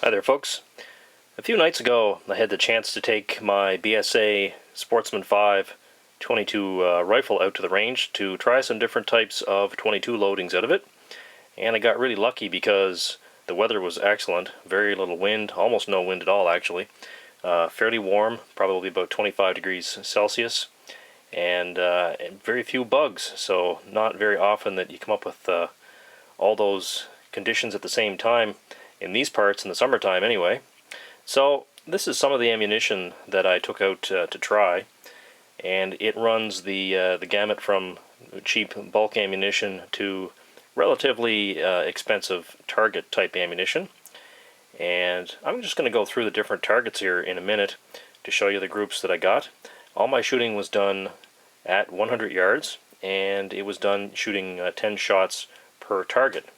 Hi there, folks. A few nights ago, I had the chance to take my B.S.A Sportsman 5 22 rifle out to the range to try some different types of 22 loadings out of it. And I got really lucky because the weather was excellent, very little wind, almost no wind at all actually. Fairly warm, probably about 25 degrees Celsius, and very few bugs, so not very often that you come up with all those conditions at the same time in these parts in the summertime anyway. So this is some of the ammunition that I took out to try, and it runs the gamut from cheap bulk ammunition to relatively expensive target type ammunition. And I'm just going to go through the different targets here in a minute to show you the groups that I got. All my shooting was done at 100 yards, and it was done shooting 10 shots per target.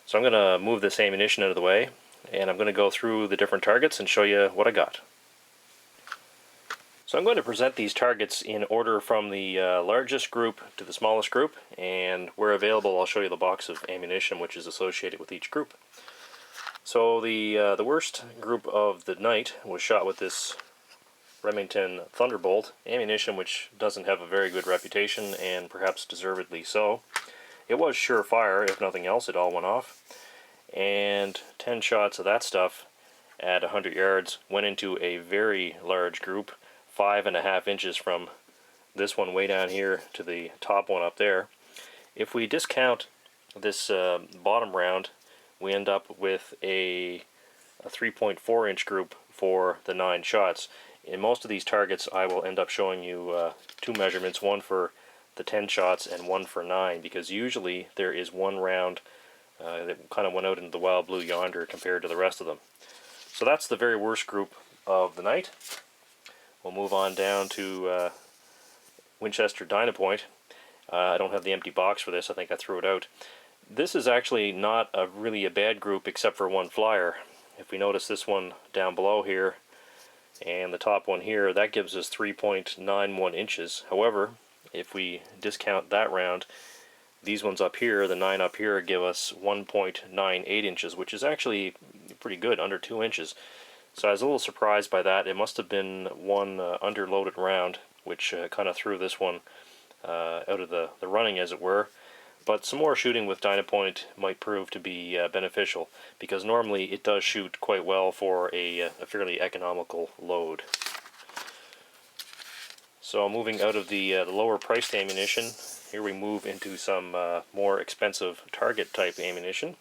So I'm going to move this ammunition out of the way, and I'm going to go through the different targets and show you what I got. So I'm going to present these targets in order from the largest group to the smallest group, and where available I'll show you the box of ammunition which is associated with each group. So the worst group of the night was shot with this Remington Thunderbolt ammunition, which doesn't have a very good reputation, and perhaps deservedly so. It was surefire, if nothing else. It all went off, and 10 shots of that stuff at 100 yards went into a very large group, 5.5 inches from this one way down here to the top one up there. If we discount this bottom round, we end up with a 3.4 inch group for the 9 shots. In most of these targets I will end up showing you two measurements, one for the 10 shots and one for 9, because usually there is one round that kind of went out into the wild blue yonder compared to the rest of them. So that's the very worst group of the night. We'll move on down to Winchester Dynapoint. I don't have the empty box for this, I think I threw it out. This is actually not really a bad group except for one flyer. If we notice this one down below here and the top one here, that gives us 3.91 inches. However, if we discount that round, these ones up here, the 9 up here, give us 1.98 inches, which is actually pretty good, under 2 inches. So I was a little surprised by that. It must have been one underloaded round, which kind of threw this one out of the running, as it were. But some more shooting with Dynapoint might prove to be beneficial, because normally it does shoot quite well for a fairly economical load. So moving out of the lower priced ammunition, here we move into some more expensive target type ammunition.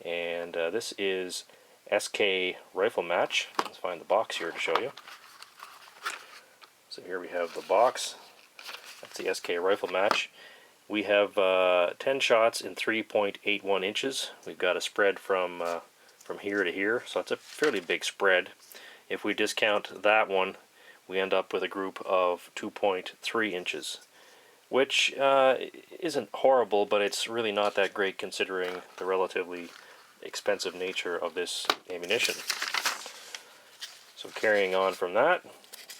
And this is SK Rifle Match. Let's find the box here to show you. So here we have the box. That's the SK Rifle Match. We have 10 shots in 3.81 inches. We've got a spread from here to here, so it's a fairly big spread. If we discount that one, we end up with a group of 2.3 inches, which isn't horrible, but it's really not that great considering the relatively expensive nature of this ammunition. So carrying on from that,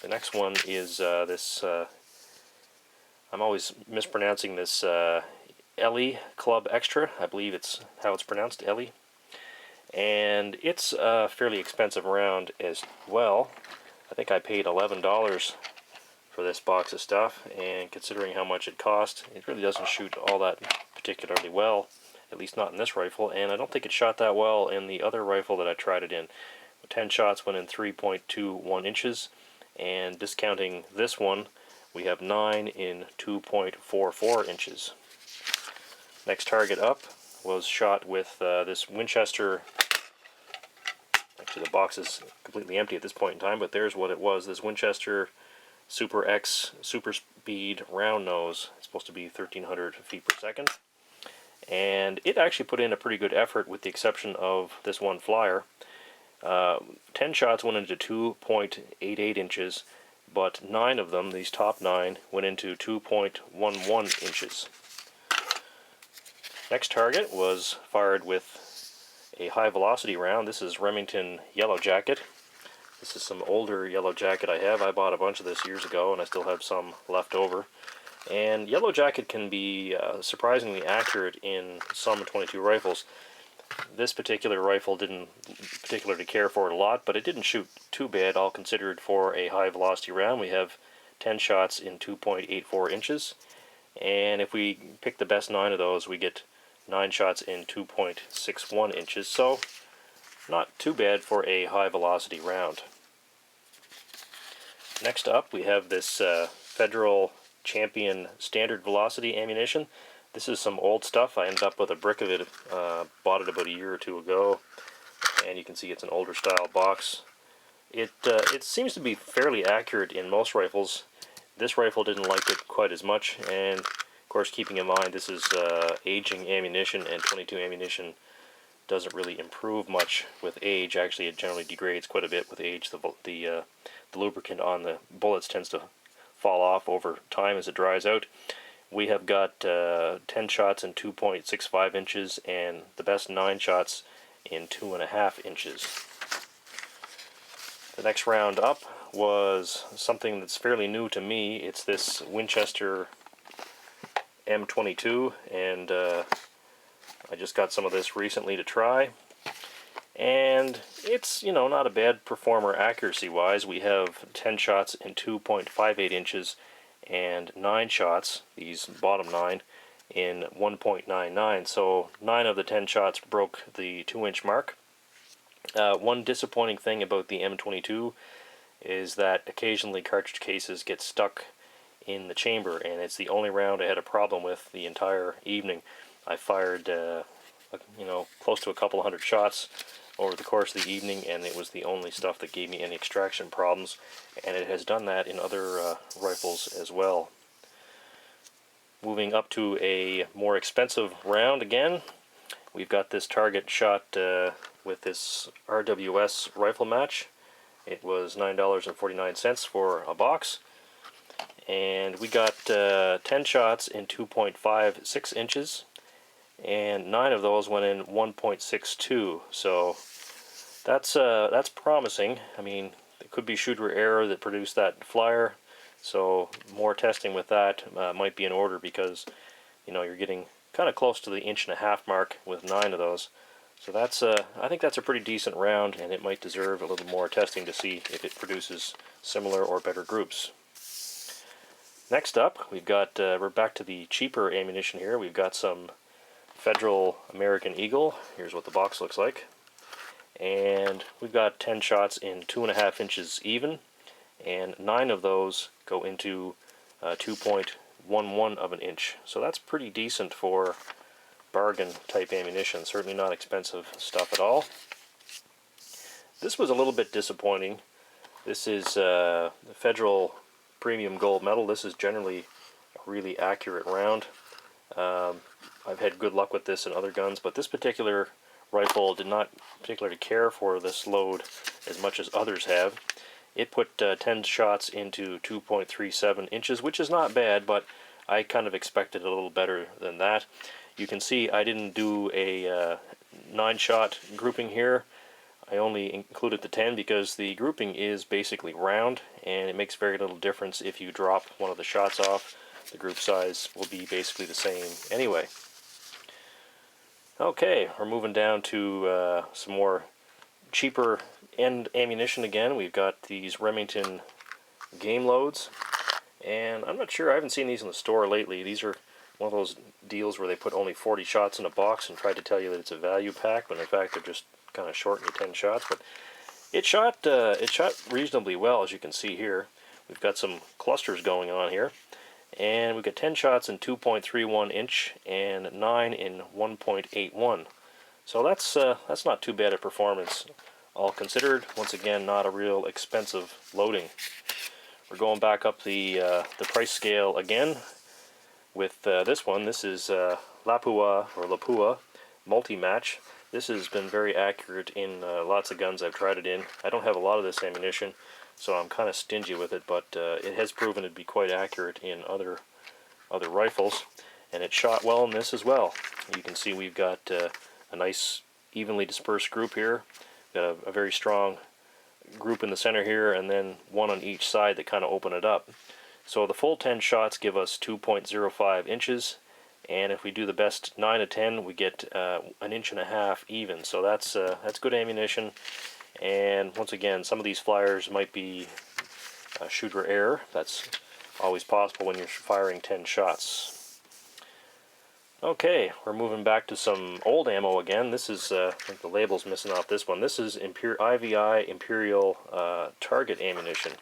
the next one is this, I'm always mispronouncing this, Ellie Club Extra. I believe it's how it's pronounced, Ellie. And it's a fairly expensive round as well. I think I paid $11 for this box of stuff, and considering how much it cost, it really doesn't shoot all that particularly well, at least not in this rifle, and I don't think it shot that well in the other rifle that I tried it in. 10 shots went in 3.21 inches, and discounting this one, we have 9 in 2.44 inches. Next target up was shot with this Winchester. Actually, the box is completely empty at this point in time, but there's what it was. This Winchester Super X Super Speed round nose. It's supposed to be 1,300 feet per second. And it actually put in a pretty good effort, with the exception of this one flyer. 10 shots went into 2.88 inches, but 9 of them, these top 9, went into 2.11 inches. Next target was fired with a high velocity round. This is Remington Yellow Jacket. This is some older Yellow Jacket I have. I bought a bunch of this years ago, and I still have some left over. And Yellow Jacket can be surprisingly accurate in some 22 rifles. This particular rifle didn't particularly care for it a lot, but it didn't shoot too bad, all considered, for a high velocity round. We have 10 shots in 2.84 inches, and if we pick the best 9 of those, we get 9 shots in 2.61 inches, so not too bad for a high velocity round. Next up, we have this Federal Champion Standard Velocity ammunition. This is some old stuff. I ended up with a brick of it, bought it about a year or two ago, and you can see it's an older style box. It seems to be fairly accurate in most rifles. This rifle didn't like it quite as much, and of course, keeping in mind this is aging ammunition, and 22 ammunition doesn't really improve much with age. Actually, it generally degrades quite a bit with age. The lubricant on the bullets tends to fall off over time as it dries out. We have got 10 shots in 2.65 inches and the best 9 shots in 2.5 inches. The next round up was something that's fairly new to me. It's this Winchester M22, and I just got some of this recently to try. And it's, you know, not a bad performer accuracy-wise. We have 10 shots in 2.58 inches and 9 shots, these bottom 9, in 1.99. So 9 of the 10 shots broke the 2-inch mark. One disappointing thing about the M22 is that occasionally cartridge cases get stuck in the chamber, and it's the only round I had a problem with the entire evening. I fired, you know, close to a couple hundred shots over the course of the evening, and it was the only stuff that gave me any extraction problems, and it has done that in other rifles as well. Moving up to a more expensive round again, we've got this target shot with this RWS rifle match. It was $9.49 for a box, and we got 10 shots in 2.56 inches, and 9 of those went in 1.62. So that's promising. I mean, it could be shooter error that produced that flyer, so more testing with that might be in order, because you know you're getting kind of close to the 1.5 inch mark with 9 of those. So that's I think that's a pretty decent round, and it might deserve a little more testing to see if it produces similar or better groups. Next up, we've got we're back to the cheaper ammunition here. We've got some Federal American Eagle. Here's what the box looks like. And we've got 10 shots in 2.5 inches even, and 9 of those go into 2.11 of an inch. So that's pretty decent for bargain type ammunition. Certainly not expensive stuff at all. This was a little bit disappointing. This is the Federal Premium Gold Medal. This is generally a really accurate round. I've had good luck with this in other guns, but this particular rifle did not particularly care for this load as much as others have. It put 10 shots into 2.37 inches, which is not bad, but I kind of expected a little better than that. You can see I didn't do a 9-shot grouping here. I only included the 10 because the grouping is basically round, and it makes very little difference if you drop one of the shots off. The group size will be basically the same anyway. Okay, we're moving down to some more cheaper end ammunition again. We've got these Remington game loads, and I'm not sure, I haven't seen these in the store lately. These are one of those deals where they put only 40 shots in a box and try to tell you that it's a value pack, but in fact they're just kind of shorting to 10 shots. But it shot reasonably well, as you can see here. We've got some clusters going on here, and we've got 10 shots in 2.31 inch and 9 in 1.81. So that's not too bad a performance, all considered. Once again, not a real expensive loading. We're going back up the price scale again with this one. This is Lapua multi-match. This has been very accurate in lots of guns I've tried it in. I don't have a lot of this ammunition, so I'm kind of stingy with it, but it has proven to be quite accurate in other rifles, and it shot well in this as well. You can see we've got a nice evenly dispersed group here. Got a very strong group in the center here, and then one on each side that kind of open it up. So the full 10 shots give us 2.05 inches, and if we do the best 9 of 10, we get 1.5 inches even. So that's good ammunition. And once again, some of these flyers might be shooter error. That's always possible when you're firing 10 shots. Okay, we're moving back to some old ammo again. This is, I think the label's missing off this one. This is IVI Imperial target ammunition.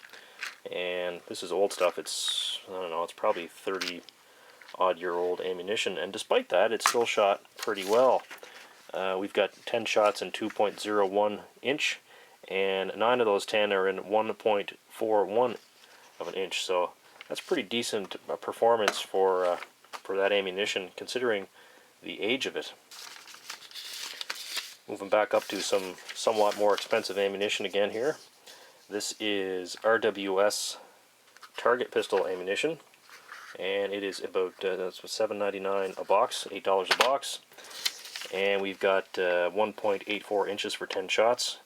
And this is old stuff. It's, I don't know, it's probably 30-odd-year-old ammunition. And despite that, it's still shot pretty well. We've got 10 shots in 2.01 inch, and 9 of those 10 are in 1.41 of an inch. So that's pretty decent performance for that ammunition, considering the age of it. Moving back up to some somewhat more expensive ammunition again here. This is RWS target pistol ammunition, and it is about that's $7.99 a box, $8 a box. And we've got 1.84 inches for 10 shots,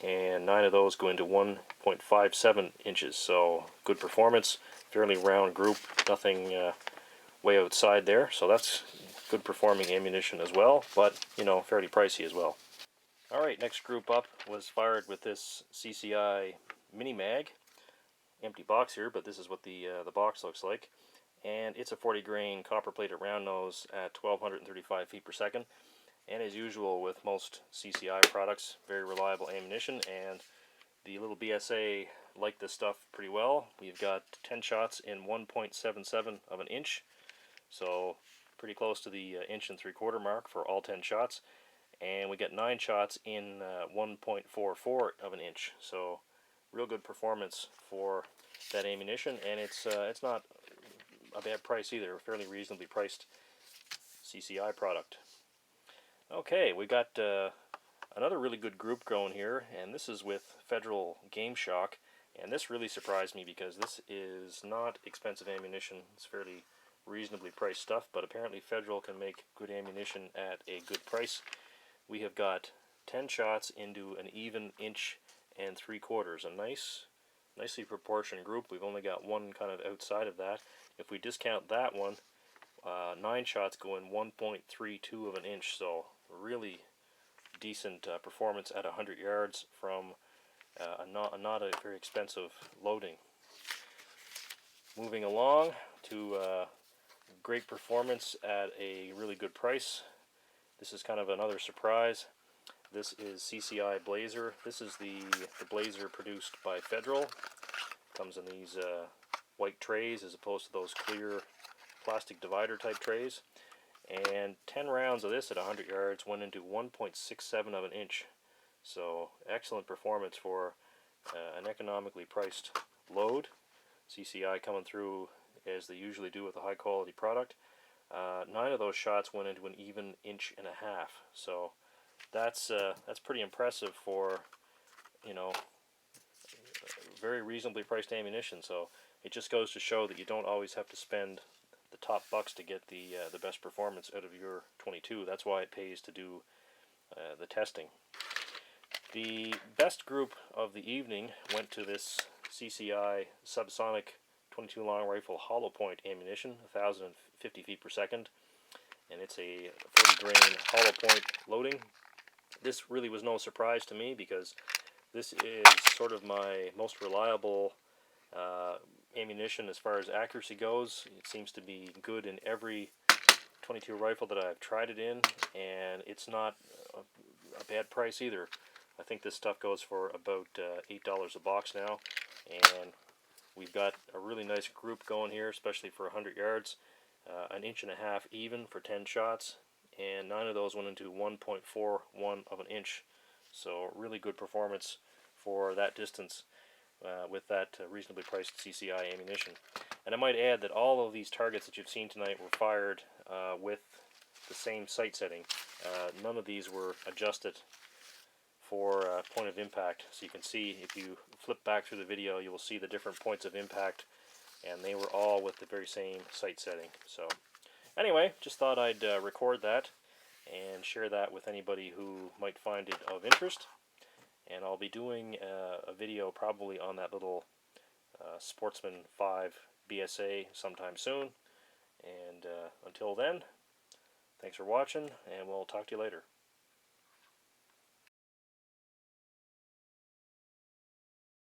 and 9 of those go into 1.57 inches. So good performance, fairly round group, nothing way outside there. So that's good performing ammunition as well, but you know, fairly pricey as well. All right, next group up was fired with this CCI mini mag, empty box here, but this is what the box looks like, and it's a 40 grain copper plated round nose at 1235 feet per second. And as usual with most CCI products, very reliable ammunition, and the little BSA like this stuff pretty well. We've got 10 shots in 1.77 of an inch, so pretty close to the 1.75 inch mark for all 10 shots. And we get 9 shots in 1.44 of an inch, so real good performance for that ammunition, and it's not a bad price either, a fairly reasonably priced CCI product. Okay, we got another really good group going here, and this is with Federal Game Shock, and this really surprised me because this is not expensive ammunition. It's fairly reasonably priced stuff, but apparently Federal can make good ammunition at a good price. We have got 10 shots into an even 1.75 inches, a nicely proportioned group. We've only got one kind of outside of that. If we discount that one, 9 shots go in 1.32 of an inch, so really decent performance at 100 yards from not a very expensive loading. Moving along to great performance at a really good price. This is kind of another surprise. This is CCI Blazer. This is the Blazer produced by Federal. Comes in these white trays as opposed to those clear plastic divider type trays. And 10 rounds of this at 100 yards went into 1.67 of an inch. So excellent performance for an economically priced load. CCI coming through as they usually do with a high quality product. 9 of those shots went into an even 1.5 inches. So that's pretty impressive for, you know, very reasonably priced ammunition. So it just goes to show that you don't always have to spend the top bucks to get the best performance out of your 22. That's why it pays to do the testing. The best group of the evening went to this CCI subsonic 22 long rifle hollow point ammunition, 1,050 feet per second, and it's a 40 grain hollow point loading. This really was no surprise to me because this is sort of my most reliable ammunition as far as accuracy goes. It seems to be good in every 22 rifle that I've tried it in, and it's not a bad price either. I think this stuff goes for about $8 a box now, and we've got a really nice group going here, especially for 100 yards. 1.5 inches even for 10 shots, and 9 of those went into 1.41 of an inch. So really good performance for that distance with that reasonably priced CCI ammunition. And I might add that all of these targets that you've seen tonight were fired with the same sight setting. None of these were adjusted for point of impact. So you can see, if you flip back through the video, you will see the different points of impact, and they were all with the very same sight setting. So anyway, just thought I'd record that and share that with anybody who might find it of interest. And I'll be doing a video probably on that little Sportsman 5 BSA sometime soon. And until then, Thanks for watching, and we'll talk to you later.